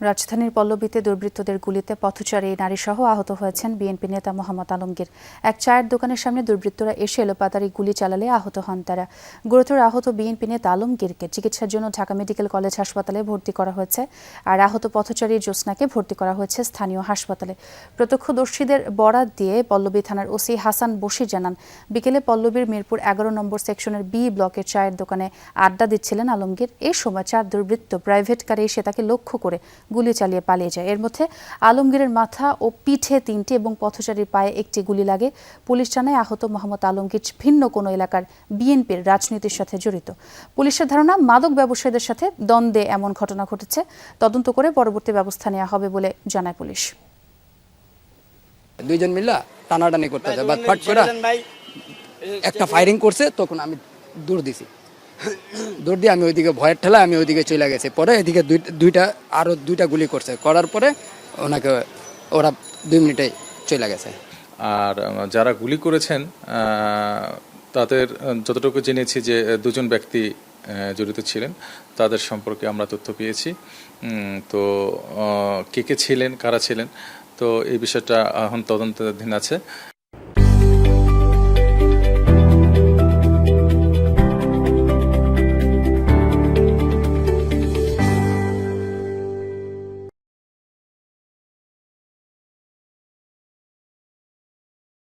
রাজধানীর পল্লবীতে দুর্বৃত্তদের গুলিতে পথচারী নারীসহ আহত হয়েছেন বিএনপি নেতা মোহাম্মদ আলমগীর। এক চায়ের দোকানের সামনে দুর্বৃত্তরা এসে এলোপাতাড়ি গুলি চালালে আহত হন তারা। গুরুতর আহত বিএনপি নেতা আলমগীরকে চিকিৎসার জন্য ঢাকা মেডিকেল কলেজ হাসপাতালে ভর্তি করা হয়েছে, আর আহত পথচারী জ্যোৎস্নাকে ভর্তি করা হয়েছে স্থানীয় হাসপাতালে। প্রত্যক্ষদর্শীদের বরাত দিয়ে পল্লবী থানার ওসি হাসান বশির জানান, বিকেলে পল্লবীর মিরপুর 11 নম্বর সেকশনের বি ব্লকের চায়ের দোকানে আড্ডা দিচ্ছিলেন আলমগীর। এই সময় 4 দুর্বৃত্ত প্রাইভেট কারে এসে তাকে লক্ষ্য করে গুলি চালিয়ে পালিয়ে যায়। এর মধ্যে আলমগীরের মাথা ও পিঠে 3টি এবং পথচারীর পায়ে 1টি গুলি লাগে। পুলিশ জানায় আহত মোহাম্মদ আলমগীর ভিন্ন কোনো এলাকার বিএনপির রাজনীতির সাথে জড়িত। পুলিশের ধারণা, মাদক ব্যবসায়ীদের সাথে দ্বন্দ্বে এমন ঘটনা ঘটেছে। তদন্ত করে পরবর্তী ব্যবস্থা নেওয়া হবে বলে জানায় পুলিশ। দুইজন মিলে টানাটানি করতেছে, বাট ফাট করে একটা ফায়ারিং করছে, তখন আমি দৌড় দিয়ে আমি ওইদিকে ভয়ের ঠেলা আমি ওইদিকে চলে গেছি। পরে এদিকে আরো দুইটা গুলি করছে, করার পরে ওরা 2 মিনিটে চলে গেছে। আর যারা গুলি করেছেন তাদের যতটুকু জেনেছি যে 2 জন ব্যক্তি জড়িত ছিলেন, তাদের সম্পর্কে আমরা তথ্য পেয়েছি। তো কে ছিলেন, কারা ছিলেন, তো এই বিষয়টা এখন তদন্তাধীন আছে।